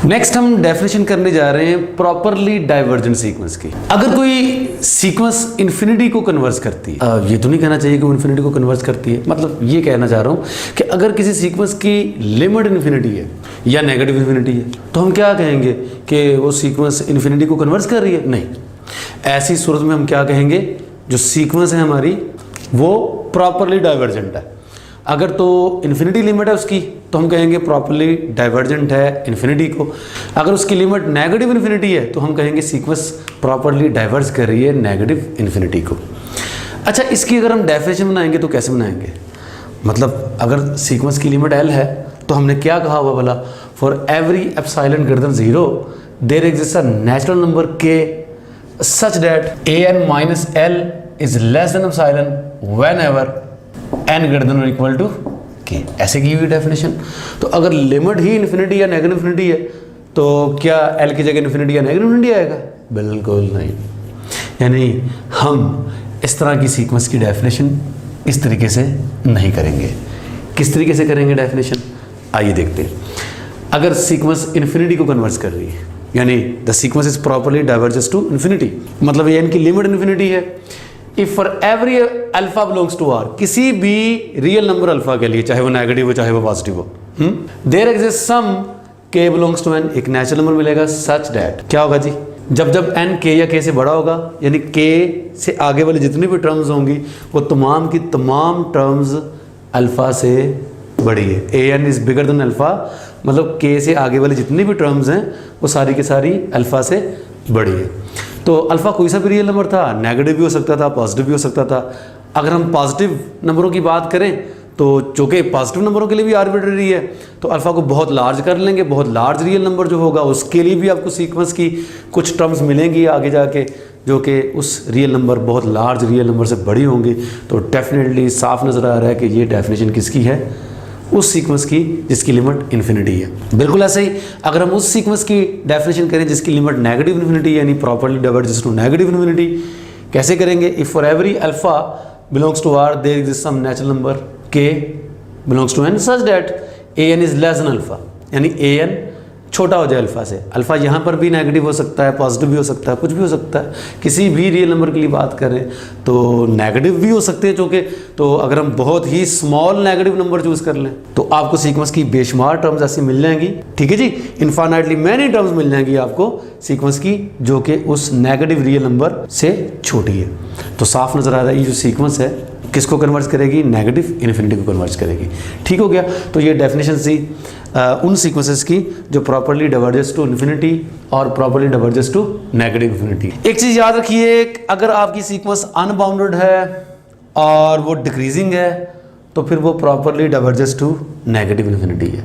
Next हम definition करने जा रहे हैं प्रॉपरली डाइवर्जेंट सीक्वेंस की। अगर कोई सीक्वेंस इन्फिनिटी को कन्वर्स करती है, ये तो नहीं कहना चाहिए कि वो इन्फिनिटी को कन्वर्स करती है, मतलब ये कहना चाह रहा हूँ कि अगर किसी सीक्वेंस की लिमिट इन्फिनिटी है या नेगेटिव इन्फिनिटी है तो हम क्या कहेंगे कि वो सीक्वेंस इन्फिनिटी को कन्वर्स कर रही है? नहीं, ऐसी सूरत में हम क्या कहेंगे, जो सीक्वेंस है हमारी वो प्रॉपरली डाइवर्जेंट है। अगर तो इन्फिनिटी लिमिट है उसकी तो हम कहेंगे प्रॉपरली डाइवर्जेंट है इन्फिनिटी को। अगर उसकी लिमिट नेगेटिव इन्फिनिटी है तो हम कहेंगे सीक्वेंस प्रॉपरली डाइवर्ज कर रही है नेगेटिव इन्फिनिटी को। अच्छा, इसकी अगर हम डेफिनेशन बनाएंगे तो कैसे बनाएंगे? मतलब अगर सीक्वेंस की लिमिट एल है तो हमने क्या कहा हुआ भला, for every epsilon greater than 0 there exist a natural number K such that an minus L is less than epsilon whenever n greater than or equal to K. ऐसे की हुई डेफिनेशन। तो अगर लिमिट ही infinity या negative infinity है तो क्या l की जगह इन्फिनिटी या नेगेटिव इन्फिनिटी आएगा? बिल्कुल नहीं। यानी हम इस तरह की सीक्वेंस की डेफिनेशन इस तरीके से नहीं करेंगे। किस तरीके से करेंगे डेफिनेशन? आइए देखते हैं। अगर सीक्वेंस इन्फिनिटी को कन्वर्स कर रही है, यानी the sequence is properly diverges to infinity, मतलब ये इनकी लिमिट इन्फिनिटी है। If for every alpha belongs to R, किसी भी रियल नंबर अल्फा के लिए, चाहे वो नेगेटिव हो चाहे वो पॉजिटिव हो, देयर एग्जिस्ट सम के बिलोंग्स टू एन, एक नेचुरल नंबर मिलेगा सच दैट, क्या होगा जी, जब जब एन के या के से बड़ा होगा, यानी के से आगे वाली जितनी भी टर्म्स होंगी वो तमाम की तमाम टर्म्स अल्फा से बड़ी है। A N is bigger than alpha, मतलब के से आगे वाली जितनी भी टर्म्स हैं वो सारी की सारी अल्फा से बड़ी है। तो अल्फा कोई सा भी रियल नंबर था, नेगेटिव भी हो सकता था, पॉजिटिव भी हो सकता था। अगर हम पॉजिटिव नंबरों की बात करें तो चूँकि पॉजिटिव नंबरों के लिए भी आर्बिट्रेरी है तो अल्फा को बहुत लार्ज कर लेंगे, बहुत लार्ज रियल नंबर जो होगा उसके लिए भी आपको सीक्वेंस की कुछ टर्म्स मिलेंगी आगे जाके जो कि उस रियल नंबर, बहुत लार्ज रियल नंबर से बड़ी होंगी। तो डेफिनेटली साफ नज़र आ रहा है कि ये डेफिनेशन किसकी है, उस सीक्वेंस की जिसकी लिमिट इन्फिनिटी है। बिल्कुल ऐसे ही अगर हम उस सीक्वेंस की डेफिनेशन करें जिसकी लिमिट नेगेटिव इन्फिनिटी यानी properly diverges to negative infinity, कैसे करेंगे? If for every alpha belongs to R there exist some natural number K belongs to N such that A N is less than alpha, यानी A N छोटा हो जाए alpha से। Alpha यहाँ पर भी नेगेटिव हो सकता है, पॉजिटिव भी हो सकता है, कुछ भी हो सकता है। किसी भी रियल नंबर के लिए बात करें तो नेगेटिव भी हो सकते हैं चूँकि, तो अगर हम बहुत ही स्मॉल नेगेटिव नंबर चूज़ कर लें तो आपको सीक्वेंस की बेशुमार टर्म्स ऐसी मिल जाएंगी, ठीक है जी, इनफाइनाइटली मैनी टर्म्स मिल जाएंगी आपको सीक्वेंस की जो कि उस नेगेटिव रियल नंबर से छोटी है। तो साफ नज़र आ रहा है ये जो सीक्वेंस है किसको कन्वर्ट करेगी? नेगेटिव इन्फिनिटी को कन्वर्ट करेगी। ठीक हो गया। तो ये डेफिनेशन थी उन सीक्वेंसेस की जो प्रॉपरली डाइवर्जेस टू इन्फिनिटी और properly diverges to negative infinity. एक चीज़ याद रखिए, अगर आपकी सीक्वेंस अनबाउंडेड है और वो डिक्रीजिंग है तो फिर वो properly diverges to negative infinity है।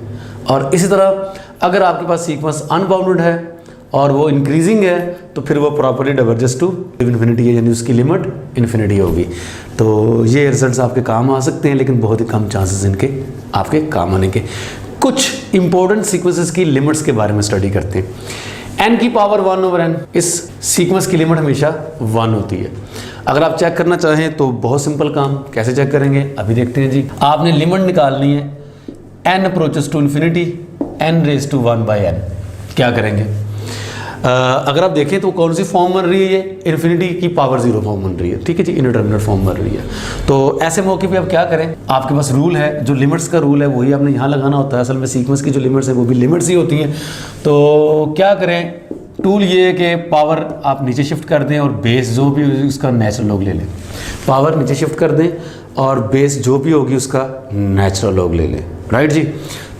और इसी तरह अगर आपके पास सीक्वेंस अनबाउंडेड है और वो इंक्रीजिंग है तो फिर वो प्रॉपरली डाइवर्जेस टू इन्फिनिटी है, यानी उसकी लिमिट इन्फिनिटी होगी। तो ये रिजल्ट्स आपके काम आ सकते हैं लेकिन बहुत ही कम चांसेस इनके आपके काम आने के। कुछ इंपॉर्टेंट सीक्वेंसेस की लिमिट्स के बारे में स्टडी करते हैं। n की पावर 1/n, इस सीक्वेंस की लिमिट हमेशा 1 होती है। अगर आप चेक करना चाहें तो बहुत सिंपल काम, कैसे चेक करेंगे अभी देखते हैं जी। आपने लिमिट निकालनी है n approaches to infinity n raise to 1/n। क्या करेंगे? अगर आप देखें तो कौन सी फॉर्म बन रही है? इन्फिनिटी की पावर 0 फॉर्म बन रही है, ठीक है जी, इनडिटरमिनेट फॉर्म बन रही है। तो ऐसे मौके पे आप क्या करें, आपके पास रूल है, जो लिमिट्स का रूल है वही आपने यहाँ लगाना होता है। असल में सीक्वेंस की जो लिमिट्स है वो भी लिमिट्स ही होती हैं। तो क्या करें, टूल ये है कि पावर आप नीचे शिफ्ट कर दें और बेस जो भी उसका नेचुरल लॉग ले लें। पावर नीचे शिफ्ट कर दें और बेस जो भी होगी उसका नेचुरल लॉग ले लें, राइट जी।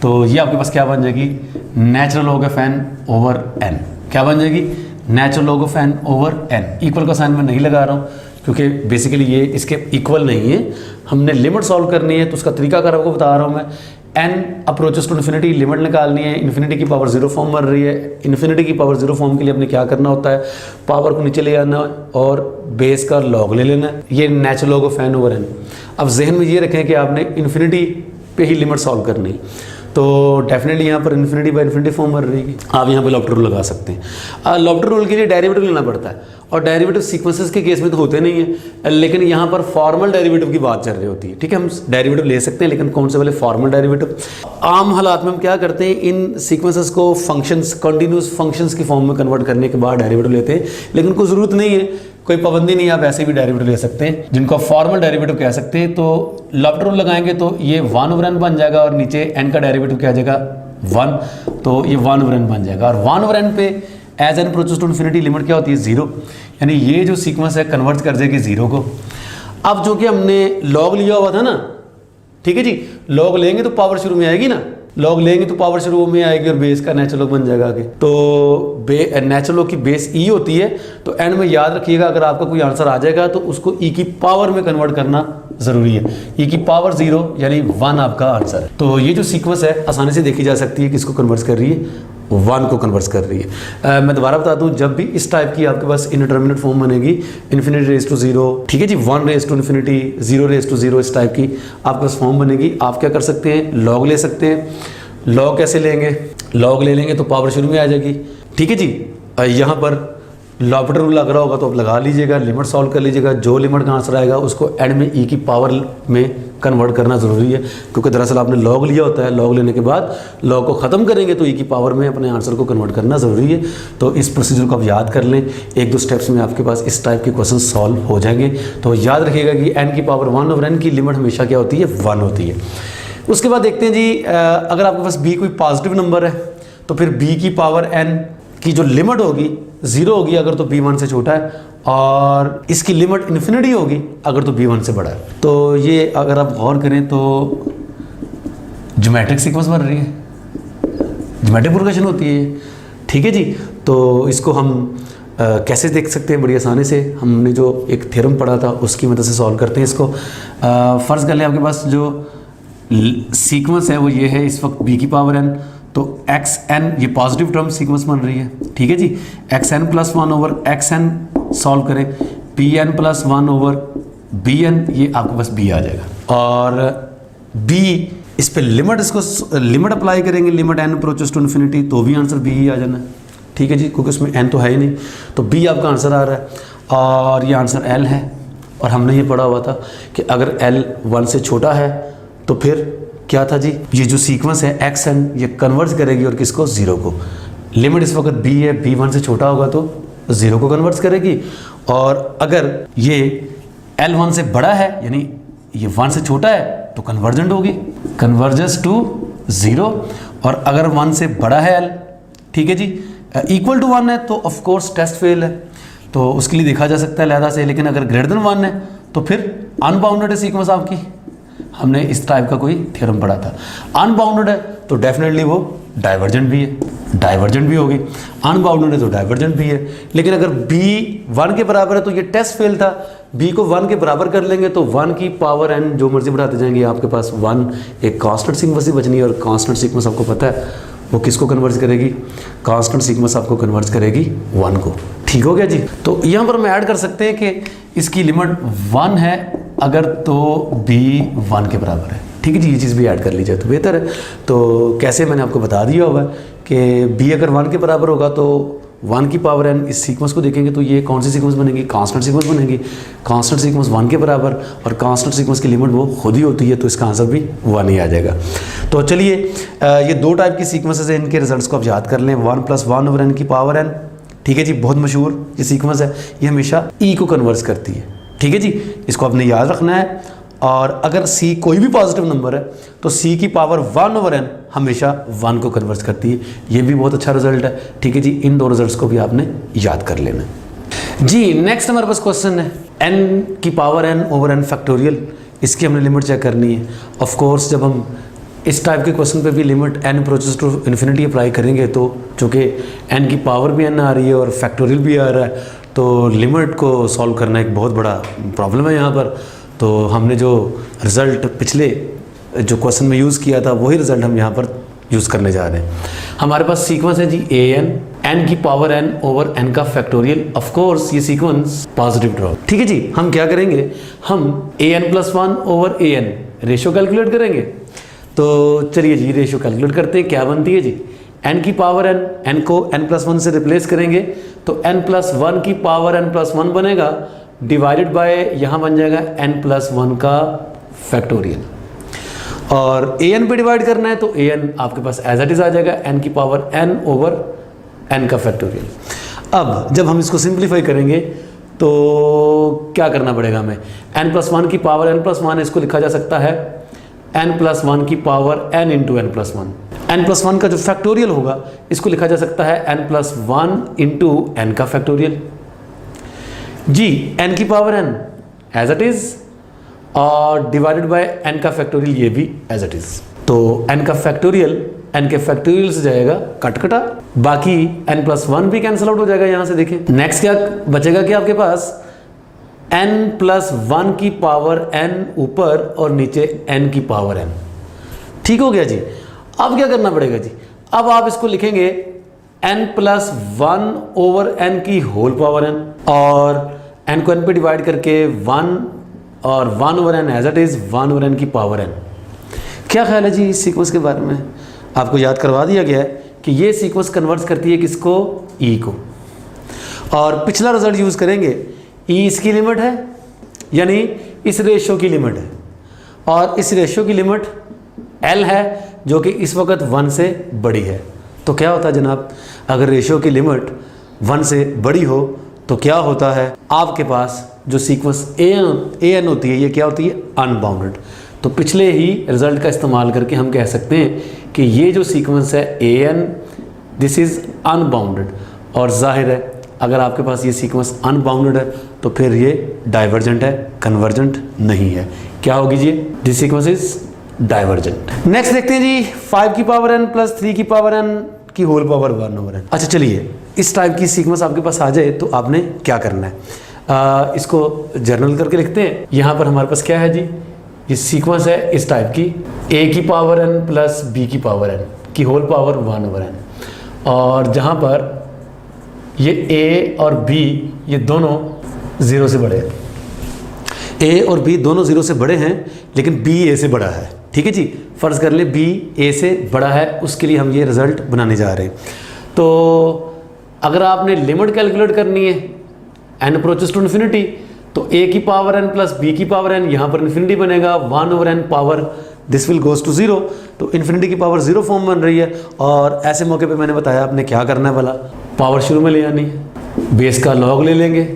तो ये आपके पास क्या बन जाएगी? Natural log of n over n। क्या बन जाएगी? Natural log of n over n। Equal का साइन मैं नहीं लगा रहा हूँ क्योंकि बेसिकली ये इसके इक्वल नहीं है। हमने लिमिट सॉल्व करनी है तो उसका तरीकाकार आपको बता रहा हूँ मैं। n approaches to infinity limit निकालनी है, इन्फिनिटी की पावर 0 फॉर्म बन रही है। इन्फिनिटी की पावर 0 फॉर्म के लिए आपने क्या करना होता है? पावर को नीचे ले आना और बेस का लॉग ले लेना है। ये natural log of n over n। अब जहन में ये रखें कि आपने इन्फिनिटी पे ही लिमिट सॉल्व करनी है। तो डेफिनेटली यहाँ पर इन्फिनिटी बाय इन्फिनिटी फॉर्म बन रहेगी। आप यहाँ पे लॉफ्टर रूल लगा सकते हैं। लॉफ्टर रूल के लिए डेरिवेटिव लेना पड़ता है और डेरिवेटिव सीक्वेंसेस के केस में तो होते नहीं है, लेकिन यहाँ पर फॉर्मल डेरिवेटिव की बात चल रही होती है। ठीक है, हम डेरिवेटिव ले सकते हैं, लेकिन कौन से वाले फॉर्मल डेरिवेटिव। आम हालात में हम क्या करते हैं, इन सीक्वेंसेस को फंक्शंस, कंटिन्यूस फंक्शंस की फॉर्म में कन्वर्ट करने के बाद डेरिवेटिव लेते हैं, लेकिन कोई ज़रूरत नहीं है, कोई पाबंदी नहीं है, आप ऐसे भी डेरिवेटिव ले सकते हैं जिनको फॉर्मल डेरिवेटिव कह सकते हैं। तो लॉफ्टर रूल लगाएंगे तो ये 1/n बन जाएगा और नीचे n का डेरिवेटिव क्या आ जाएगा 1, तो ये 1/n बन जाएगा। और 1/n पे as n approaches to infinity limit क्या होती है 0, यानी ये जो सीक्वेंस है कन्वर्ट कर देगी 0 को। अब जो कि हमने लॉग लिया हुआ था ना, ठीक है जी, लॉग लेंगे तो पावर शुरू में आएगी ना, लॉग लेंगे तो पावर शुरू में आएगी और बेस का नेचुरल लॉग बन जाएगा आगे। तो नेचुरल लॉग की बेस ई होती है, तो एंड में याद रखिएगा अगर आपका कोई आंसर आ जाएगा तो उसको ई की पावर में कन्वर्ट करना जरूरी है। ई की पावर 0 यानी 1 आपका आंसर है। तो ये जो सीक्वेंस है आसानी से देखी जा सकती है, किसको कन्वर्ट कर रही है 1 को कन्वर्ट कर रही है। मैं दोबारा बता दूं, जब भी इस टाइप की आपके पास इनडिटरमिनेट फॉर्म बनेगी, इन्फिनिटी रेज टू 0, ठीक है जी, 1 raise to infinity, 0 raise to 0, इस टाइप की आपके पास फॉर्म बनेगी, आप क्या कर सकते हैं, लॉग ले सकते हैं। लॉग कैसे लेंगे, लॉग ले लेंगे तो पावर शुरू में आ जाएगी, ठीक है जी। यहाँ पर लॉफ्टर रूल लग रहा होगा तो आप लगा लीजिएगा, लिमिट सॉल्व कर लीजिएगा, जो लिमिट का आंसर आएगा उसको एंड में ई की पावर में कन्वर्ट करना ज़रूरी है, क्योंकि दरअसल आपने लॉग लिया होता है, लॉग लेने के बाद लॉग को ख़त्म करेंगे तो ई की पावर में अपने आंसर को कन्वर्ट करना ज़रूरी है। तो इस प्रोसीजर को आप याद कर लें, 1-2 स्टेप्स में आपके पास इस टाइप के क्वेश्चन सॉल्व हो जाएंगे। तो याद रखिएगा कि एन की पावर 1/n की लिमिट हमेशा क्या होती है 1 होती है। उसके बाद देखते हैं जी, अगर आपके पास b कोई पॉजिटिव नंबर है तो फिर b की पावर n की जो लिमिट होगी 0 होगी अगर तो b 1 से छोटा है, और इसकी लिमिट इन्फिनिटी होगी अगर तो b 1 से बड़ा है। तो ये अगर आप गौर करें तो ज्योमेट्रिक सीक्वेंस बन रही है, ज्योमेट्रिक प्रोग्रेशन होती है, ठीक है जी। तो इसको हम कैसे देख सकते हैं, बड़ी आसानी से हमने जो एक थ्योरम पढ़ा था उसकी मदद से सॉल्व करते हैं इसको। फ़र्ज़ कर लें आपके पास जो सीक्वेंस है वो ये है इस वक्त b की पावर n, तो xn ये पॉजिटिव टर्म सीक्वेंस बन रही है, ठीक है जी। xn + 1/xn सॉल्व करें, pn + 1/bn, ये आपके पास b आ जाएगा। और b इस पे लिमिट, इसको लिमिट अप्लाई करेंगे, limit n approaches to infinity, तो भी आंसर b ही आ जाना है, ठीक है जी, क्योंकि उसमें n तो है ही नहीं, तो b आपका आंसर आ रहा है। और ये आंसर l है, और हमने ये पढ़ा हुआ था कि अगर l 1 से छोटा है तो फिर क्या था जी, ये जो सीक्वेंस है xn ये कन्वर्ट करेगी और किसको 0 को। लिमिट इस वक्त b है, b 1 से छोटा होगा तो 0 को कन्वर्ट करेगी, और अगर ये l 1 से बड़ा है यानी ये 1 से छोटा है तो कन्वर्जेंट होगी, कन्वर्जेंस टू 0। और अगर 1 से बड़ा है l, ठीक है जी, इक्वल टू 1 है तो ऑफ कोर्स टेस्ट फेल है, तो उसके लिए देखा जा सकता है लहदा से। लेकिन अगर ग्रेटर देन 1 है तो फिर अनबाउंडेड है सीक्वेंस आपकी, हमने इस टाइप का कोई थ्योरम पढ़ा था। अनबाउंडेड है तो डेफिनेटली वो डाइवर्जेंट भी है, डाइवर्जेंट भी होगी, अनबाउंडेड है तो डाइवर्जेंट भी है। लेकिन अगर b 1 के बराबर है तो ये टेस्ट फेल था, b को 1 के बराबर कर लेंगे तो 1 की पावर n जो मर्जी बढ़ाते जाएंगे, आपके पास 1 एक कांस्टेंट सीक्वेंस ही बचनी है, और कांस्टेंट सीक्वेंस आपको पता है वो किसको कन्वर्ट करेगी, कांस्टेंट सीक्वेंस आपको कन्वर्ट करेगी 1 को, ठीक हो गया जी। तो यहाँ पर हम ऐड कर सकते हैं कि इसकी लिमिट 1 है अगर तो b 1 के बराबर है, ठीक है जी, ये चीज़ भी ऐड कर लीजिए तो बेहतर है। तो कैसे मैंने आपको बता दिया हुआ है कि b अगर 1 के बराबर होगा तो 1 की पावर n, इस सीक्वेंस को देखेंगे तो ये कौन सी सीक्वेंस बनेगी, कांस्टेंट सीक्वेंस बनेगी, कांस्टेंट सीक्वेंस 1 के बराबर, और कांस्टेंट सीक्वेंस की लिमिट वो खुद ही होती है, तो इसका आंसर भी 1 ही आ जाएगा। तो चलिए ये 2 टाइप की सीक्वेंसेस हैं, इनके रिजल्ट्स को आप याद कर लें, 1 + 1/n की पावर n, ठीक है जी, बहुत मशहूर ये सीक्वेंस है, ये हमेशा e को कन्वर्ट करती है, ठीक है जी, इसको आपने याद रखना है। और अगर c कोई भी पॉजिटिव नंबर है तो c की पावर 1/n हमेशा 1 को कन्वर्ट करती है, ये भी बहुत अच्छा रिजल्ट है, ठीक है जी। इन 2 रिजल्ट्स को भी आपने याद कर लेना जी। नेक्स्ट हमारे पास क्वेश्चन है n की पावर n/n फैक्टोरियल, इसकी हमने लिमिट चेक करनी है। ऑफ कोर्स जब हम इस टाइप के क्वेश्चन पे भी limit n approaches to infinity apply करेंगे तो चूँकि n की पावर भी n आ रही है और फैक्टोरियल भी आ रहा है, तो लिमिट को सॉल्व करना एक बहुत बड़ा प्रॉब्लम है यहाँ पर। तो हमने जो रिज़ल्ट पिछले जो क्वेश्चन में यूज़ किया था वही रिज़ल्ट हम यहाँ पर यूज़ करने जा रहे हैं। हमारे पास सीक्वेंस है जी n की पावर n/n का फैक्टोरियल, ऑफ कोर्स ये सीक्वेंस पॉजिटिव ड्रॉप, ठीक है जी। हम क्या करेंगे, हम an + 1/an रेशियो कैलकुलेट करेंगे, तो चलिए जी रेशियो कैलकुलेट करते हैं। क्या बनती है जी, n की पावर n, n को n+1 से रिप्लेस करेंगे तो n+1 की पावर n+1 बनेगा, डिवाइडेड बाय यहाँ बन जाएगा n+1 का फैक्टोरियल। और an पे डिवाइड करना है तो an आपके पास एज इट इज आ जाएगा n की पावर n ओवर n का फैक्टोरियल। अब जब हम इसको सिंप्लीफाई करेंगे तो क्या करना पड़ेगा हमें, n+1 की पावर n+1, इसको लिखा जा सकता है n+1 की power n into n+1। n+1 का जो फैक्टोरियल होगा इसको लिखा जा सकता है n+1 इंटू n का फैक्टोरियल जी, n की power n as it is और डिवाइडेड बाय n का फैक्टोरियल, ये भी एज इट इज। तो n का फैक्टोरियल n के फैक्टोरियल से जाएगा कटा, बाकी n+1 भी कैंसिल आउट हो जाएगा यहाँ से। देखिए नेक्स्ट क्या बचेगा कि आपके पास n+1 की पावर n ऊपर और नीचे n की पावर n। ठीक हो गया जी। अब क्या करना पड़ेगा जी, अब आप इसको लिखेंगे n+1 ओवर n की होल पावर n, और n को n पे डिवाइड करके 1 और 1 over n as it is 1 over n की पावर n। क्या ख्याल है जी इस सीक्वेंस के बारे में? आपको याद करवा दिया गया है कि ये सीक्वेंस कन्वर्ट करती है किसको, e को। और पिछला रिजल्ट यूज़ करेंगे, e इसकी लिमिट है यानी इस रेशियो की लिमिट है, और इस रेशियो की लिमिट l है जो कि इस वक्त 1 से बड़ी है। तो क्या होता है जनाब, अगर रेशियो की लिमिट 1 से बड़ी हो तो क्या होता है, आपके पास जो सीक्वेंस an होती है ये क्या होती है, अनबाउंडेड। तो पिछले ही रिजल्ट का इस्तेमाल करके हम कह सकते हैं कि ये जो सीक्वेंस है an, दिस इज़ अनबाउंडेड। और जाहिर है अगर आपके पास ये सीक्वेंस अनबाउंडेड है तो फिर ये डाइवर्जेंट है, कन्वर्जेंट नहीं है। क्या होगी जी, this sequence is divergent. Next देखते हैं जी, 5 की पावर n प्लस 3 की पावर n की होल पावर 1 ओवर n। अच्छा चलिए, इस टाइप की सीक्वेंस आपके पास आ जाए तो आपने क्या करना है, इसको जर्नल करके लिखते हैं। यहाँ पर हमारे पास क्या है जी, ये सीक्वेंस है इस टाइप की, a की पावर n प्लस b की पावर n की होल पावर 1 ओवर n, और जहाँ पर ये a और b ये दोनों 0 से बड़े हैं। a और b दोनों 0 से बड़े हैं लेकिन b a से बड़ा है। ठीक है जी, फ़र्ज़ कर ले b a से बड़ा है, उसके लिए हम ये रिज़ल्ट बनाने जा रहे हैं। तो अगर आपने लिमिट कैलकुलेट करनी है n अप्रोचेस टू इन्फिनिटी, तो a की पावर n प्लस b की पावर n, यहाँ पर इन्फिनिटी बनेगा 1 over n power this will goes to 0। तो इन्फिनिटी की पावर 0 फॉर्म बन रही है, और ऐसे मौके पे मैंने बताया आपने क्या करना है, भला पावर शुरू में ले आनी है, बेस का लॉग ले लेंगे,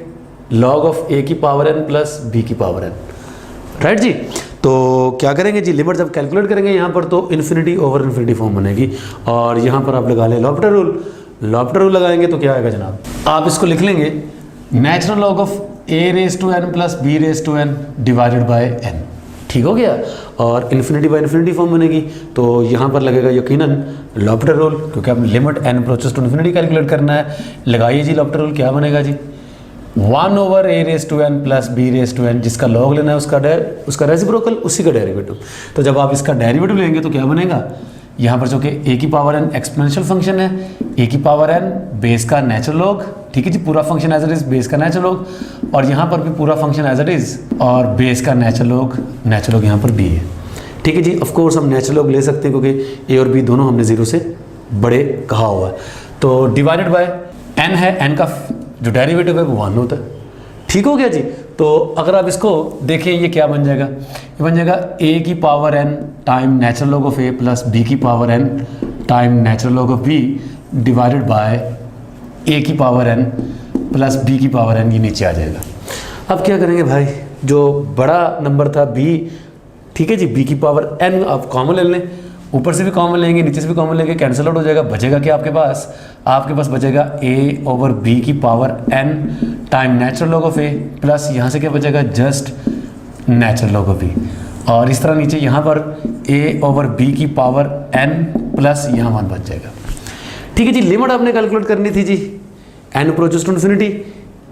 लॉग ऑफ a की पावर n प्लस b की पावर n, राइट जी। तो क्या करेंगे जी, लिमिट जब कैलकुलेट करेंगे यहाँ पर तो इन्फिनिटी ओवर इन्फिनिटी फॉर्म बनेगी, और यहाँ पर आप लगा लें लॉपिटल रूल। लॉपिटल रूल लगाएंगे तो क्या आएगा जनाब, आप इसको लिख लेंगे natural log of a raise to n plus b raise to n divided by n। ठीक हो गया, और इन्फिनिटी बाय इन्फिनिटी फॉर्म बनेगी, तो यहाँ पर लगेगा यकीनन लॉपिटल रूल, क्योंकि अब limit n approaches to infinity calculate करना है। लगाइए जी लॉपिटल रूल, क्या बनेगा जी, 1 over a raise to n plus b raise to n, जिसका लॉग लेना है उसका रेसिप्रोकल, उसी का डेरिवेटिव। तो जब आप इसका डेरिवेटिव लेंगे तो क्या बनेगा, यहाँ पर जो कि a की पावर n एक्सपोनेंशियल फंक्शन है, a की पावर n बेस का नेचुरल लॉग, ठीक है जी, पूरा function as it is base का नेचुरल लॉग, और यहाँ पर भी पूरा फंक्शन एज इट इज, और बेस का नेचुरल लॉग यहाँ पर b है। ठीक है जी, ऑफ कोर्स हम नेचुरल लॉग ले सकते हैं क्योंकि a और b दोनों हमने 0 से बड़े कहा हुआ है। तो डिवाइडेड बाय n है, n का जो डेरिवेटिव है वो 1 होता है। ठीक हो गया जी। तो अगर आप इसको देखें ये क्या बन जाएगा, ये बन जाएगा a की power n time natural log of a plus b की power n time natural log of b divided by a की पावर n प्लस b की पावर n, ये नीचे आ जाएगा। अब क्या करेंगे भाई, जो बड़ा नंबर था b, ठीक है जी, b की पावर n आप कॉमन ले लें, ऊपर से भी कॉमन लेंगे नीचे से भी कॉमन लेंगे, कैंसिल आउट हो जाएगा, बचेगा क्या आपके पास बचेगा a ओवर b की power n time natural log of a plus यहाँ से क्या बचेगा, just natural log of b, और इस तरह नीचे यहाँ पर a ओवर b की पावर n प्लस यहाँ 1 बच जाएगा। ठीक है जी, लिमिट आपने कैलकुलेट करनी थी जी, n approaches to infinity,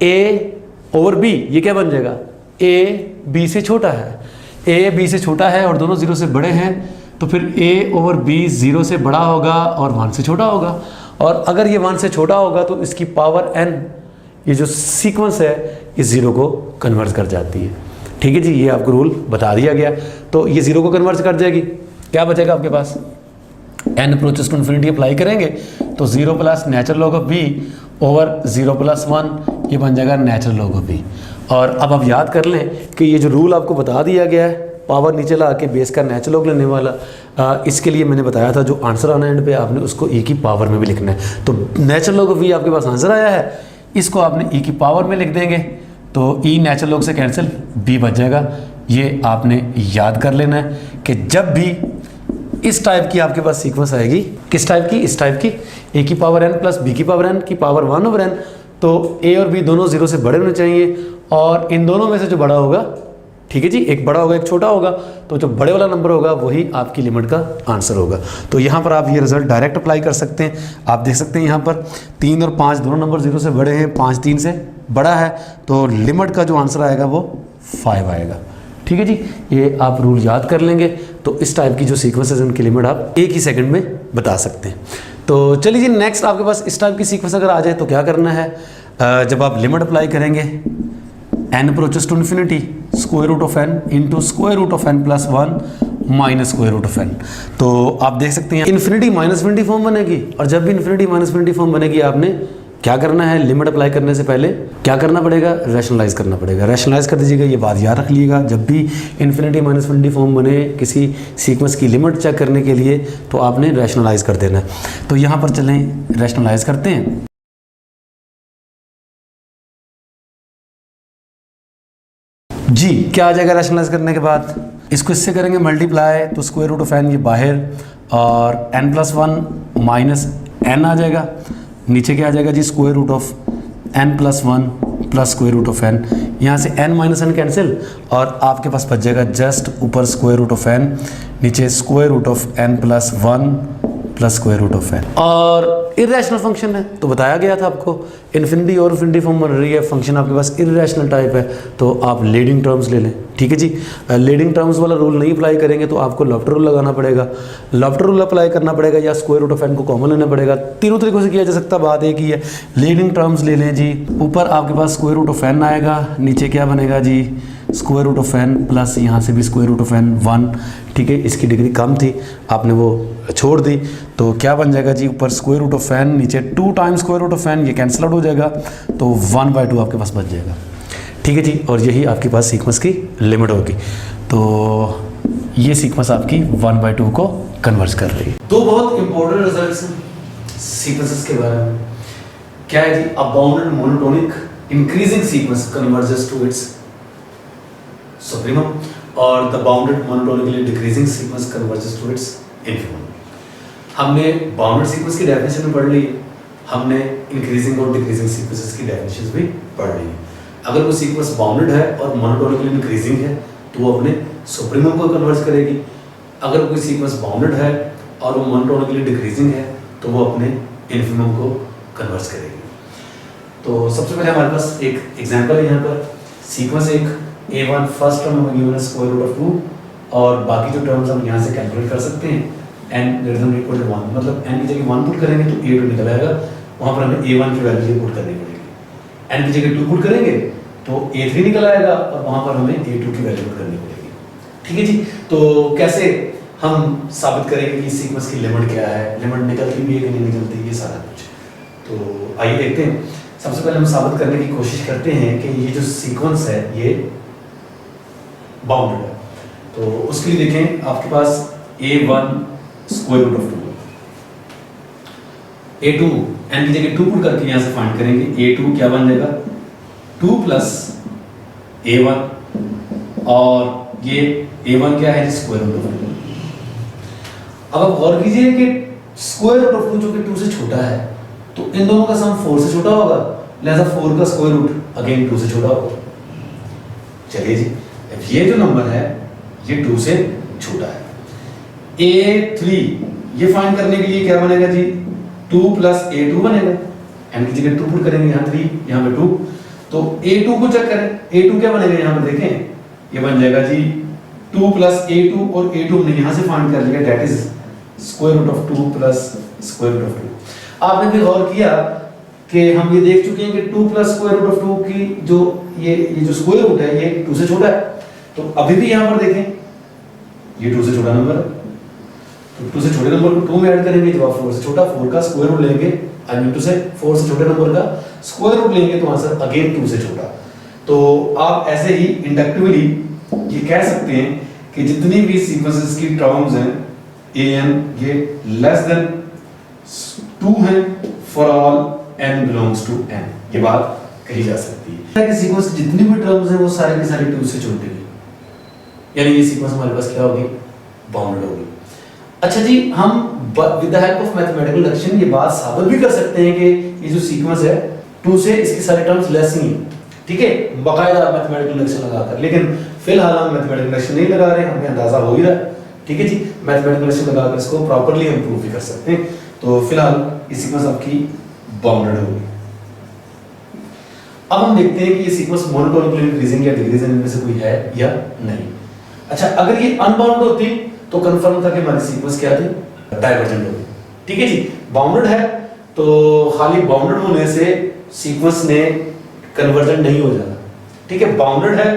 a over b, ये क्या बन जाएगा, a b से छोटा है, a b से छोटा है और दोनों 0 से बड़े हैं, तो फिर a ओवर b 0 से बड़ा होगा और 1 से छोटा होगा, और अगर ये 1 से छोटा होगा तो इसकी पावर n, ये जो सीक्वेंस है ये 0 को कन्वर्ट कर जाती है। ठीक है जी, ये आपको रूल बता दिया गया, तो ये 0 को कन्वर्ट कर जाएगी, क्या बचेगा आपके पास, n approaches to infinity apply करेंगे तो 0 plus natural log of b over 0 plus 1, ये बन जाएगा नेचुरल लॉग ऑफ b। और अब आप याद कर लें कि ये जो रूल आपको बता दिया गया है, पावर नीचे ला के बेस का नेचुरल लॉग लेने वाला, इसके लिए मैंने बताया था जो आंसर आना एंड पे आपने उसको e की पावर में भी लिखना है। तो नेचुरल लॉग ऑफ v आपके पास आंसर आया है, इसको आपने e की पावर में लिख देंगे तो e नेचुरल लॉग से कैंसिल, b बच जाएगा। ये आपने याद कर लेना है कि जब भी इस टाइप की आपके पास सीक्वेंस आएगी, किस टाइप की, इस टाइप की, a की पावर n प्लस b की पावर n की पावर 1 ओवर n, तो a और b दोनों 0 से बड़े होने चाहिए और इन दोनों में से जो बड़ा होगा, ठीक है जी, एक बड़ा होगा एक छोटा होगा, तो जो बड़े वाला नंबर होगा वही आपकी लिमिट का आंसर होगा। तो यहाँ पर आप ये रिजल्ट डायरेक्ट अप्लाई कर सकते हैं। आप देख सकते हैं यहाँ पर 3 और 5 दोनों नंबर 0 से बड़े हैं, 5 3 से बड़ा है, तो लिमिट का जो आंसर आएगा वो 5 आएगा। ठीक है जी, ये आप रूल याद कर लेंगे तो इस टाइप की जो सीक्वेंसेस उनकी लिमिट आप एक ही सेकंड में बता सकते हैं। तो चलिए जी, नेक्स्ट आपके पास इस टाइप की सीक्वेंस अगर आ जाए तो क्या करना है, जब आप लिमिट अप्लाई करेंगे n approaches to infinity square root of n into square root of n plus 1 minus square root of n, तो आप देख सकते हैं इन्फिनिटी माइनस इन्फिनिटी फॉर्म बनेगी। और जब भी इन्फिनिटी माइनस इन्फिनिटी फॉर्म बनेगी आपने क्या करना है, लिमिट अप्लाई करने से पहले क्या करना पड़ेगा, रैशनलाइज करना पड़ेगा। रैशनलाइज कर दीजिएगा, ये बात याद रख लीजिएगा, जब भी इन्फिनिटी माइनस इन्फिनिटी फॉर्म बने किसी सीक्वेंस की लिमिट चेक करने के लिए तो आपने रैशनलाइज कर देना है। तो यहाँ पर चलें रैशनलाइज करते हैं। जी क्या आ जाएगा रैशनलाइज करने के बाद, इसको इससे करेंगे मल्टीप्लाई तो स्क्वायर रूट ऑफ n ये बाहर और n प्लस 1 माइनस n आ जाएगा, नीचे क्या आ जाएगा जी square root of n plus 1 plus square root of n, यहाँ से n माइनस n कैंसिल और आपके पास बच जाएगा जस्ट ऊपर स्क्वायर रूट ऑफ n, नीचे square root of n plus 1 plus square root of n। और इरेशनल फंक्शन है तो बताया गया था आपको, इन्फिनिटी और इन्फिनिटी फॉर्म बन रही है, फंक्शन आपके पास इरेशनल टाइप है तो आप लीडिंग टर्म्स ले लें। ठीक है जी, लीडिंग टर्म्स वाला रूल नहीं अप्लाई करेंगे तो आपको लॉफ्टर रूल लगाना पड़ेगा, लॉफ्टर रूल अप्लाई करना पड़ेगा या स्क्वायर रूट ऑफ n को कॉमन लेना पड़ेगा। तीनों तरीकों से किया जा सकता, बात एक ही है। लीडिंग टर्म्स ले लें जी, ऊपर आपके पास स्क्वायर रूट ऑफ n आएगा, नीचे क्या बनेगा जी square root of n plus यहाँ से भी स्क्वायर रूट ऑफ n 1। ठीक है, इसकी डिग्री कम थी आपने वो छोड़ दी, तो क्या बन जाएगा जी ऊपर स्क्वायर रूट ऑफ n, नीचे 2 times square root of n, ये कैंसिल आउट हो जाएगा तो 1/2 आपके पास बच जाएगा। ठीक है जी, और यही आपके पास सीक्वेंस की लिमिट होगी। तो ये सीक्वेंस आपकी 1/2 को कन्वर्ट कर रही है। दो बहुत इंपॉर्टेंट रिजल्ट्स हैं सीक्वेंसेस के बारे में। क्या है जी, a bounded monotonic increasing sequence converges to its supremum और the bounded monotonically decreasing sequence converges to its infimum. हमने बाउंडेड सीक्वेंस की डेफिनेशन भी पढ़ ली, हमने इंक्रीजिंग और डिक्रीजिंग सीक्वेंसेस की डेफिनेशंस भी पढ़ ली। अगर वो सीक्वेंस बाउंडेड है और मोनोटोनिकली इंक्रीजिंग है तो वो अपने सुप्रीमम को कन्वर्ट करेगी। अगर कोई सीक्वेंस बाउंडेड है और वो मोनोटोनिकली डिक्रीजिंग है तो वो अपने इन्फिमम को कन्वर्ट करेगी। तो सबसे पहले हमारे पास एक एग्जांपल है, यहाँ पर सीक्वेंस एक a1 फर्स्ट टर्म हमें गिवन है स्क्वायर रूट ऑफ 2 और बाकी जो टर्म्स हम यहाँ से कैलकुलेट कर सकते हैं n greater than equal to 1, मतलब n की जगह 1 पुट करेंगे तो a2 निकल आएगा, वहाँ पर हमें a1 की वैल्यू पुट करनी पड़ेगी। n की जगह 2 पुट करेंगे तो a3 निकल आएगा और वहाँ पर हमें a2 की वैल्यू पुट करनी पड़ेगी। ठीक है जी, तो कैसे हम साबित करेंगे कि सीक्वेंस की लिमिट क्या है, लिमिट निकलती भी है कि नहीं निकलती, ये सारा कुछ। तो आइए देखते हैं। सबसे पहले हम साबित करने की कोशिश करते हैं कि ये जो सीक्वेंस है ये बाउंडेड है। तो उसके लिए देखें, आपके पास a1 square root of 2, a2 n की जगह 2 पुट करके यहाँ से फाइंड करेंगे, a2 क्या बन जाएगा 2 प्लस a1 और ये a1 क्या है स्क्वायर रूट ऑफ 2। अब आप गौर कीजिए कि स्क्वायर रूट ऑफ 2 जो कि 2 से छोटा है तो इन दोनों का सम 4 से छोटा होगा, लिहाजा 4 का स्क्वायर रूट अगेन 2 से छोटा होगा। चलिए जी, ये जो नंबर है ये 2 से छोटा है। a3 ये फाइंड करने के लिए क्या बनेगा जी 2 प्लस a2 बनेगा, n की जगह 2 पुट करेंगे, यहाँ 3 यहाँ पे 2, तो a2 को चेक करें, a2 क्या बनेगा यहाँ पर देखें, ये बन जाएगा जी 2 प्लस a2 और a2 हमने यहाँ से फाइंड कर लिया, that is square root of 2 plus square root of 2। आपने भी गौर किया कि हम ये देख चुके हैं कि 2 प्लस स्क्वायर रूट ऑफ 2 की जो ये जो स्क्वायर रूट है ये 2 से छोटा है, तो अभी भी यहाँ पर देखें ये 2 से छोटा नंबर है। तो 2 से छोटे नंबर को 2 में ऐड करेंगे, जब आप 4 से छोटा 4 का स्क्वायर रूट लेंगे, आई मीन टू से 4 से छोटे नंबर का स्क्वायर रूट लेंगे तो आंसर अगेन 2 से छोटा। तो आप ऐसे ही इंडक्टिवली ये कह सकते हैं कि जितनी भी सीक्वेंसेस की टर्म्स हैं an ये लेस देन 2 हैं for all n belongs to n, ये बात कही जा सकती है कि सीक्वेंस की जितनी भी टर्म्स हैं वो सारे की सारी 2 से छोटी हैं, यानी ये सीक्वेंस हमारे पास क्या होगी, बाउंडेड होगी। अच्छा जी, हम with the help of mathematical reduction ये बात साबित भी कर सकते हैं कि ये जो सीक्वेंस है 2 से इसकी सारी टर्म्स लेस ही हैं, ठीक है, बाकायदा मैथमेटिकल रिडक्शन लगाकर। लेकिन फिलहाल हम मैथमेटिकल रिडक्शन नहीं लगा रहे, हमें अंदाजा हो ही रहा है, ठीक है जी। मैथमेटिकल रिडक्शन लगाकर इसको प्रॉपर्ली हम प्रूव भी कर सकते हैं। तो फिलहाल ये सीक्वेंस आपकी बाउंडेड होगी। अब हम देखते हैं कि ये सीक्वेंस मोनोटोनिकली इंक्रीजिंग या डिक्रीजिंग इनमें से कोई है या नहीं। अच्छा, अगर ये अनबाउंडेड होती तो कंफर्म था कि हमारी सीक्वेंस क्या थी, डाइवर्जेंट होगी, ठीक है जी। बाउंडेड है तो खाली बाउंडेड होने से सीक्वेंस ने कन्वर्जेंट नहीं हो जाना, ठीक है। बाउंडेड है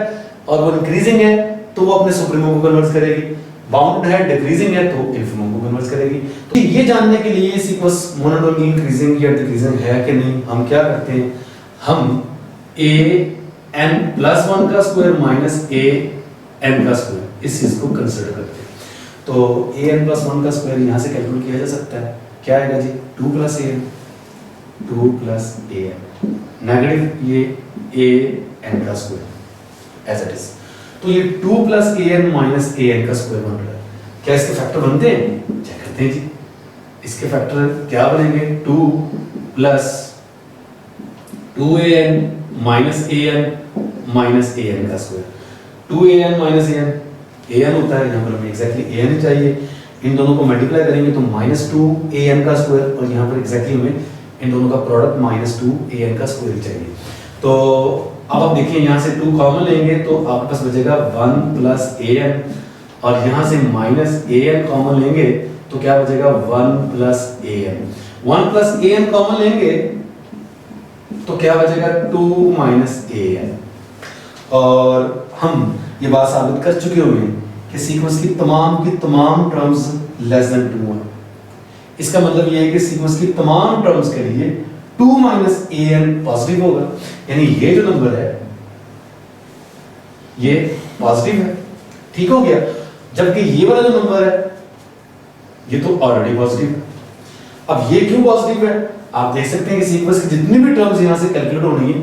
और वो इंक्रीजिंग है तो वो अपने सुप्रीमो को कन्वर्ट करेगी, बाउंडेड है डिक्रीजिंग है तो इन्फिमम को कन्वर्ट करेगी। तो ये जानने के लिए ये सीक्वेंस मोनोटोनिकली इंक्रीजिंग या डिक्रीजिंग है कि नहीं, हम क्या करते हैं, हम an+1 का स्क्वायर माइनस an का स्क्वायर इस चीज को कंसीडर करते हैं। तो an+1 का स्क्वायर यहाँ से कैलकुलेट किया जा सकता है, क्या आएगा जी, 2 + an, 2 + an नेगेटिव ये an का स्क्वायर एज इट इज। तो ये 2 + an माइनस an का स्क्वायर बन रहा है। क्या इसके फैक्टर बनते हैं, चेक करते हैं जी। इसके फैक्टर क्या बनेंगे, 2 + 2an माइनस an का स्क्वायर, 2an माइनस an होता है, यहाँ पर हमें एग्जैक्टली an ही चाहिए। इन दोनों को मल्टीप्लाई करेंगे तो -2an का स्क्वायर, और यहाँ पर एग्जैक्टली हमें इन दोनों का प्रोडक्ट -2an का स्क्वायर ही चाहिए। तो अब आप देखिए यहाँ से 2 कॉमन लेंगे तो आपके पास बचेगा 1 + an, और यहाँ से -an कॉमन लेंगे तो क्या बचेगा, 1 + an। 1 + an कॉमन लेंगे तो क्या बचेगा, 2 - an। और हम ये बात साबित कर चुके होंगे कि सीक्वेंस की तमाम टर्म्स लेस देन 2 हैं। इसका मतलब ये है कि सीक्वेंस की तमाम टर्म्स के लिए 2 - an पॉजिटिव होगा, यानी ये जो नंबर है ये पॉजिटिव है, ठीक हो गया। जबकि ये वाला जो नंबर है ये तो ऑलरेडी पॉजिटिव है। अब ये क्यों पॉजिटिव है, आप देख सकते हैं कि सीक्वेंस की जितनी भी टर्म्स यहां से कैलकुलेट होनी है,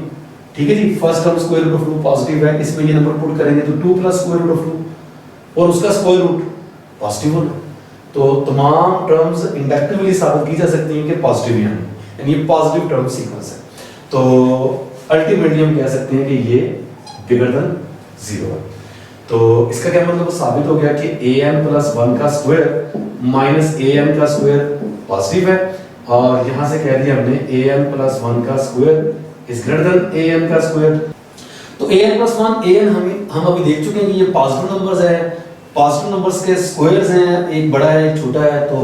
ठीक है जी। First term square root of 2 positive है, इसमें ये नंबर पुट करेंगे तो 2 + स्क्वायर रूट ऑफ 2 और उसका स्क्वायर रूट पॉजिटिव होगा। तो तमाम टर्म्स इंडक्टिवली साबित की जा सकती हैं कि पॉजिटिव हैं, यानी ये पॉजिटिव टर्म सीक्वेंस है। तो अल्टीमेटली हम कह सकते हैं कि ये बिगर देन 0 है। तो इसका क्या मतलब साबित हो गया कि an+1 का स्क्वायर माइनस an का स्क्वायर पॉजिटिव है, और यहां से कह दिया हमने an+1 का square is greater than an का स्क्वायर। तो an+1 an हम अभी देख चुके हैं कि ये पॉजिटिव नंबर्स हैं, पॉजिटिव नंबर्स के स्क्वायर्स हैं, एक बड़ा है एक छोटा है, तो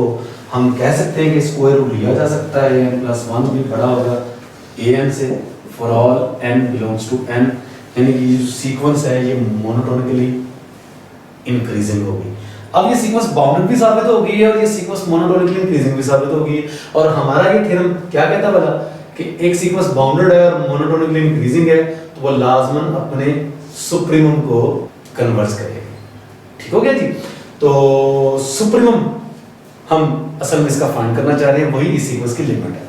हम कह सकते हैं कि स्क्वायर रूट लिया जा सकता है, an+1 भी बड़ा होगा an से for all n belongs to n, यानी कि जो सीक्वेंस है ये मोनोटोनिकली इंक्रीजिंग होगी। अब ये सीक्वेंस बाउंडेड भी साबित हो गई है और ये सीक्वेंस मोनोटोनिकली इंक्रीजिंग भी साबित हो गई है। और हमारा ये थ्योरम क्या कहता भला कि एक सीक्वेंस बाउंडेड है और मोनोटोनिकली इंक्रीजिंग है तो वो लाजमन अपने सुप्रीमम को कन्वर्ज करेगा, ठीक हो गया जी। तो सुप्रीमम हम असल में इसका फाइंड करना चाह रहे हैं, वही इस सीक्वेंस की लिमिट है।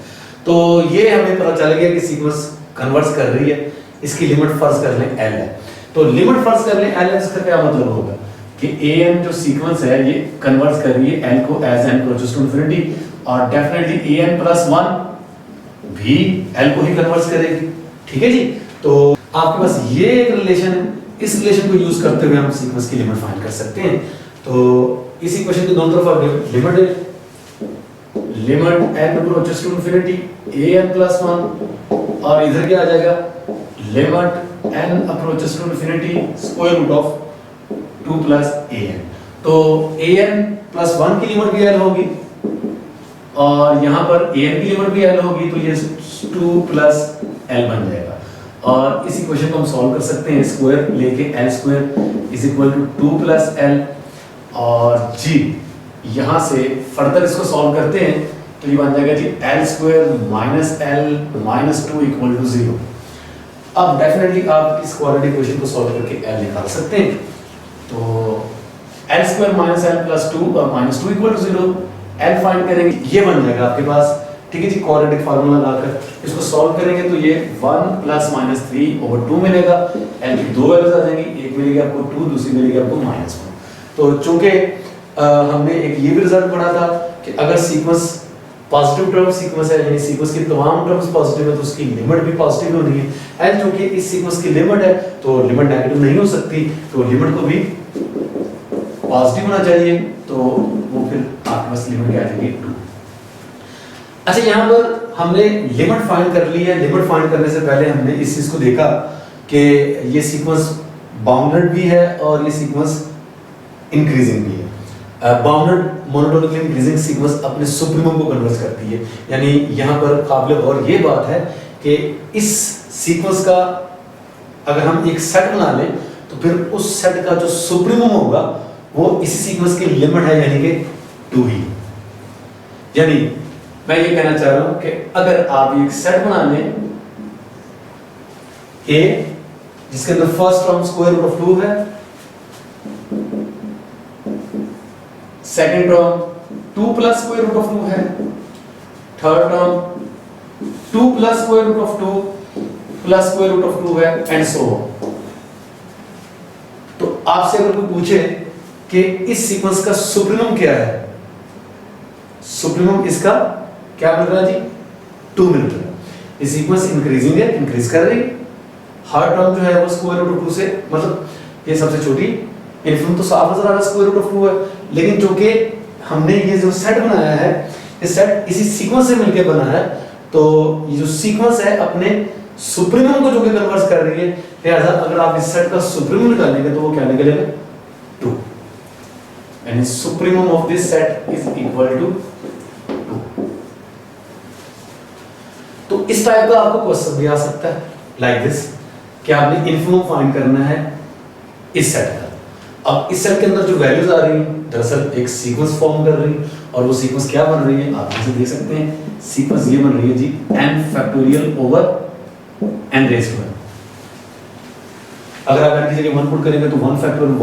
तो ये हमें पता चल गया कि सीक्वेंस कन्वर्ज कर रही है, इसकी लिमिट फर्ज कर लें l है। तो लिमिट फर्ज कर लें l है, इसका क्या मतलब होगा कि an जो सीक्वेंस है ये कन्वर्ज कर रही है l को as n approaches to infinity, और डेफिनेटली an+1 भी l को ही कन्वर्ज करेगी, ठीक है जी। तो आपके पास ये एक रिलेशन है, इस रिलेशन को यूज करते हुए हम सीक्वेंस की लिमिट फाइंड कर सकते हैं। तो इस इक्वेशन के दोनों तरफ आप लिमिट है, limit n approaches to infinity an+1, और इधर क्या आ जाएगा, limit n approaches to infinity square root of 2 + an। तो an+1 की लिमिट भी l होगी और यहाँ पर an की लिमिट भी l होगी, तो ये 2 + l बन जाएगा। और इस इक्वेशन को हम सॉल्व कर सकते हैं, स्क्वायर लेके l² = 2 + l, और g यहाँ से फर्दर इसको सॉल्व करते हैं तो ये बन जाएगा जी L square minus L minus 2 equal to 0। अब डेफिनेटली आप इस क्वाड्रेटिक इक्वेशन को सॉल्व करके एल निकाल सकते हैं। तो L square minus L plus 2 minus 2 equal to 0, L find करेंगे, ये बन जाएगा आपके पास। ठीक है जी, क्वाड्रेटिक फार्मूला लगाकर इसको सॉल्व करेंगे तो ये 1 प्लस माइनस 3/2 मिलेगा। एल की दो वैल्यूज आ जाएंगी, एक मिलेगी आपको 2, दूसरी मिलेगी आपको -1। तो चूंकि हमने एक ये भी रिजल्ट पढ़ा था कि अगर सीक्वेंस पॉजिटिव टर्म सीक्वेंस है, यानी सीक्वेंस की तमाम टर्म्स पॉजिटिव है, तो उसकी लिमिट भी पॉजिटिव होनी है। एल चूंकि इस सीक्वेंस की लिमिट है तो लिमिट नेगेटिव नहीं हो सकती, तो लिमिट को भी पॉजिटिव होना चाहिए। तो वो फिर आपके पास लिमिट क्या आ जाएगी 2। अच्छा, यहाँ पर हमने लिमिट फाइंड कर ली है। लिमिट फाइंड करने से पहले हमने इस चीज को देखा कि ये सीक्वेंस बाउंडेड भी है और ये सीक्वेंस इंक्रीजिंग भी है। बाउंडेड मोनोटोनिकली इंक्रीजिंग सीक्वेंस अपने सुप्रीमम को कन्वर्ज करती है, यानी यहाँ पर काबिल और ये बात है कि इस सीक्वेंस का अगर हम एक सेट बना लें तो फिर उस सेट का जो सुप्रीमम होगा वो इसी सीक्वेंस की लिमिट है, यानी कि 2 ही। यानी मैं ये कहना चाह रहा हूं कि अगर आप एक सेट बना लें A जिसके अंदर first term square root of 2 है, second term 2 plus square root of 2 है, third term 2 plus square root of 2 plus square root of 2 है, एंड सो ऑन। तो आपसे अगर कोई पूछे कि इस सीक्वेंस का सुप्रीमम क्या है, सुप्रीमम इसका क्या मिल रहा है जी 2 मिल रहा है। ये सीक्वेंस इंक्रीजिंग है, इंक्रीज कर रही है। हर टर्म जो है वो स्क्वायर रूट ऑफ 2 से, मतलब ये सबसे छोटी इन्फिनिटी तो साफ नजर आ रहा है स्क्वायर रूट ऑफ 2 है, लेकिन चूंकि हमने ये जो सेट बनाया है, इस सेट इसी सीक्वेंस से मिलकर बना है, तो ये जो सीक्वेंस है अपने सुप्रीमम को जो कि कन्वर्ट कर रही है, लिहाजा अगर आप इस सेट का सुप्रीमम निकालेंगे तो वो क्या निकलेगा 2, यानी supremum of this set is equal to 2। तो इस टाइप का आपको क्वेश्चन भी आ सकता है लाइक दिस कि आपने इन्फिनिटी फाइंड करना है इस सेट का। अब इस सेट के अंदर जो वैल्यूज आ रही हैं दरअसल एक सीक्वेंस फॉर्म कर रही है, और वो सीक्वेंस क्या बन रही है आप इसे देख सकते हैं। सीक्वेंस ये बन रही है जी n factorial over n raise to n। अगर आप n की जगह 1 पुट करेंगे तो 1 फैक्टोरियल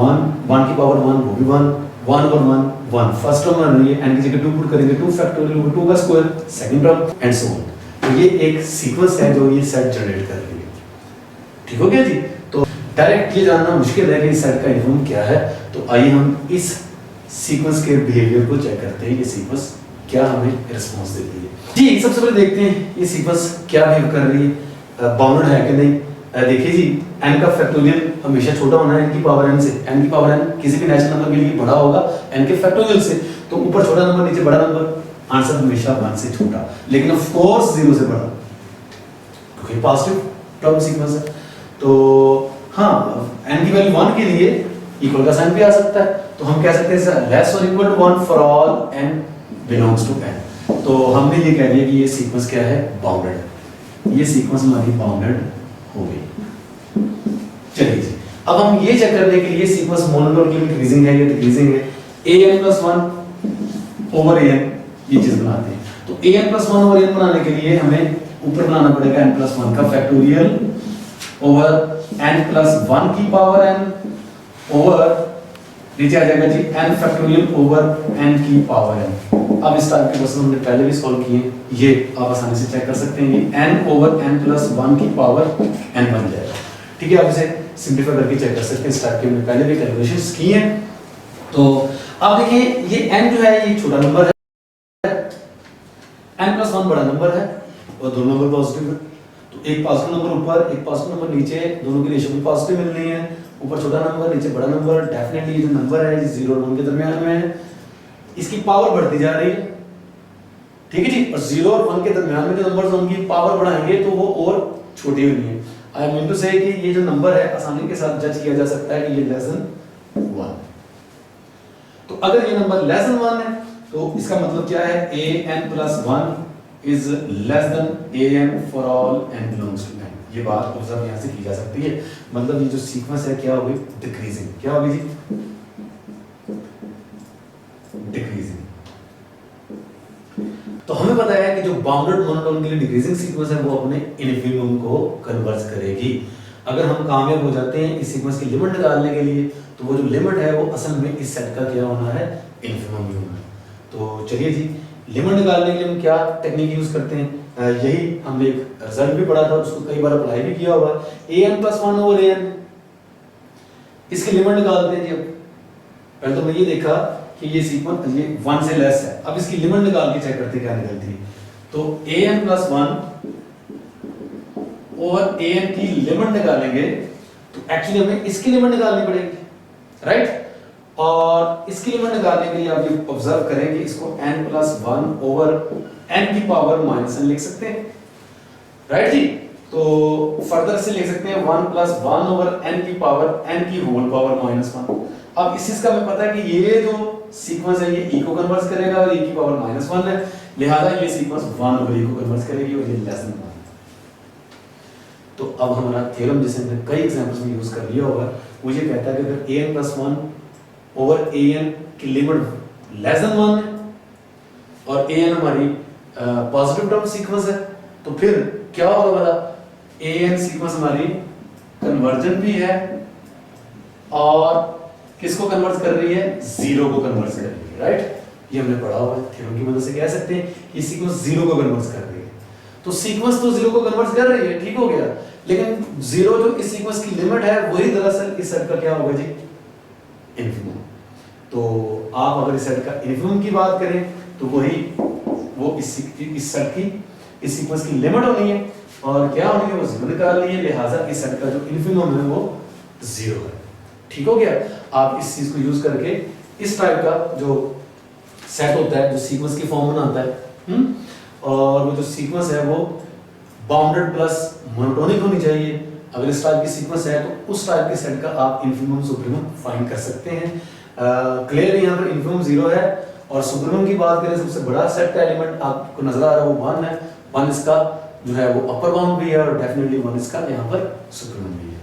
1 की पावर 1 वो भी 1 ओवर 1 फर्स्ट टर्म बन रही है। n की जगह 2 पुट करेंगे 2 फैक्टोरियल ओवर 2 का square second term and so on. तो ये एक सीक्वेंस है जो ये सेट जनरेट कर रही है। ठीक हो गया जी। तो डायरेक्ट ये जानना मुश्किल है कि इस सेट का इन्फॉर्म क्या है, तो आइए हम इस सीक्वेंस के बिहेवियर को चेक करते हैं। ये सीक्वेंस क्या हमें रिस्पांस देती है जी। सबसे पहले देखते हैं ये सीक्वेंस क्या बिहेव कर रही है, बाउंडेड है कि नहीं। देखिए जी, n का फैक्टोरियल हमेशा छोटा होना है n की पावर n से। n की पावर n किसी भी नेचुरल नंबर के लिए बड़ा होगा n के फैक्टोरियल से, तो ऊपर छोटा नंबर नीचे बड़ा नंबर, आंसर हमेशा 1 से छोटा, लेकिन ऑफ कोर्स 0 से बड़ा, क्योंकि पॉजिटिव टर्म सीक्वेंस है। तो हाँ, n की वैल्यू 1 के लिए इक्वल का साइन भी आ सकता है, तो हम कह सकते हैं लेस और equal to 1 for all n belongs to n। तो हमने ये कह दिया कि ये सीक्वेंस क्या है, बाउंडेड। ये सीक्वेंस हमारी बाउंडेड हो गई। चलिए जी, अब हम ये चेक करने के लिए सीक्वेंस मोनोटोनिकली इंक्रीजिंग है या डिक्रीजिंग है, an + 1 ओवर an ये चीज बनाते हैं। तो an + 1 ओवर n बनाने के लिए हमें ऊपर बनाना पड़ेगा n + 1 का फैक्टोरियल ओवर n + 1 की पावर n ओवर नीचे आ जाएगा जी n फैक्टोरियल ओवर n की पावर n। अब इस टाइप के क्वेश्चन हमने पहले भी सॉल्व किए, ये आप आसानी से चेक कर सकते हैं। ये n ओवर n + 1 की पावर n बन जाएगा। ठीक है, आप इसे सिंपलीफाई करके चेक कर सकते हैं। इस टाइप के हमने पहले भी कैलकुलेशंस की हैं। तो अब देखिए ये n जो है ये छोटा नंबर है, n + 1 बड़ा नंबर है और दोनों नंबर पॉजिटिव है। तो एक पॉजिटिव नंबर ऊपर एक पॉजिटिव नंबर नीचे, दोनों की रेशियो भी पॉजिटिव मिलनी है। ऊपर छोटा नंबर नीचे बड़ा नंबर, डेफिनेटली ये जो नंबर है 0 और 1 के दरमियान में है, इसकी पावर बढ़ती जा रही है। ठीक है जी, और 0 और 1 के दरमियान में जो नंबर्स होंगी पावर बढ़ाएंगे तो वो और छोटी होनी है। आई मीन टू से कि ये जो नंबर है आसानी के साथ जज किया जा सकता है कि ये लेस देन 1। तो अगर ये नंबर लेस देन 1 है तो इसका मतलब क्या है, an + 1 is less than an for all n belongs to n। ये बात ऑब्जर्व यहां से की जा सकती है। मतलब ये जो सीक्वेंस है क्या होगी, डिक्रीजिंग। क्या होगी जी, डिक्रीजिंग। कि जो बाउंडेड मोनोटोन के लिए डिक्रीजिंग सीक्वेंस है वो अपने इन्फिनिमम को कन्वर्ज करेगी। अगर हम कामयाब हो जाते हैं इस सीक्वेंस की लिमिट निकालने के लिए, तो वो जो लिमिट है वो असल में इस सेट का क्या होना है, इन्फिनिमम ही होना है। तो चलिए जी, लिमिट निकालने के लिए हम क्या टेक्निक यूज करते हैं, यही हमने एक रिजल्ट भी पढ़ा था, उसको कई बार अप्लाई भी किया हुआ है। an+1/an, इसकी लिमिट निकालते हैं जी। अब पहले तो मैं ये देखा कि ये सीक्वेंस ये 1 से लेस है, अब इसकी लिमिट निकाल के चेक करते हैं क्या निकलती है। तो an+1 और an की लिमिट निकालेंगे तो एक्चुअली हमें इसकी लिमिट निकालनी पड़ेगी, राइट। और इसकी लिमिट निकालने के लिए आप ये ऑब्जर्व करें कि इसको n+1/n की पावर -n लिख सकते हैं, राइट जी। तो फर्दर से लिख सकते हैं 1+1/n की पावर n की होल पावर -1। अब इस चीज का हमें पता है कि ये जो सीक्वेंस है ये e को कन्वर्ट करेगा और e की पावर -1 है, लिहाजा ये सीक्वेंस 1/e को कन्वर्ट करेगी और ये लेस देन 1। तो अब हमारा थ्योरम जिसे हमने कई एग्जांपल्स में यूज कर लिया होगा, वो ये कहता है कि अगर an+1/an की लिमिट लेस देन 1 है और an हमारी पॉजिटिव टर्म सीक्वेंस है, तो फिर क्या होगा बता, an सीक्वेंस हमारी कन्वर्जेंट भी है और किसको कन्वर्ट कर रही है, 0 को कन्वर्ट कर रही है, राइट। ये हमने पढ़ा हुआ है, थ्योरम की मदद से कह सकते हैं कि सीक्वेंस 0 को कन्वर्ट कर रही है। तो सीक्वेंस तो 0 को कन्वर्ट कर रही है, ठीक हो गया, लेकिन 0 जो इस सीक्वेंस की लिमिट है वही दरअसल इस सेट का क्या होगा जी, इन्फिनिमम। तो आप अगर इस सेट का इन्फिनिमम की बात करें तो वही वो इस सेट की इस सीक्वेंस की लिमिट होनी है और क्या होनी है, वो 0 निकालनी है, लिहाजा इस सेट का जो इन्फिनिमम है वो 0 है। ठीक हो गया। आप इस चीज को यूज करके इस टाइप का जो सेट होता है, जो सीक्वेंस की फॉर्म बनाता है, और वो जो सीक्वेंस है वो बाउंडेड प्लस मोनोटोनिक होनी चाहिए। अगर इस टाइप की सीक्वेंस है तो उस टाइप के सेट का आप इन्फिनिमम सुप्रीमम फाइंड कर सकते हैं। क्लियर, यहाँ पर इन्फिनिमम 0 है और सुप्रीमम की बात करें, सबसे बड़ा सेट का एलिमेंट आपको नजर आ रहा है वो 1 है। 1 इसका जो है वो अपर बाउंड भी है और डेफिनेटली 1 इसका यहाँ पर सुप्रीमम भी है।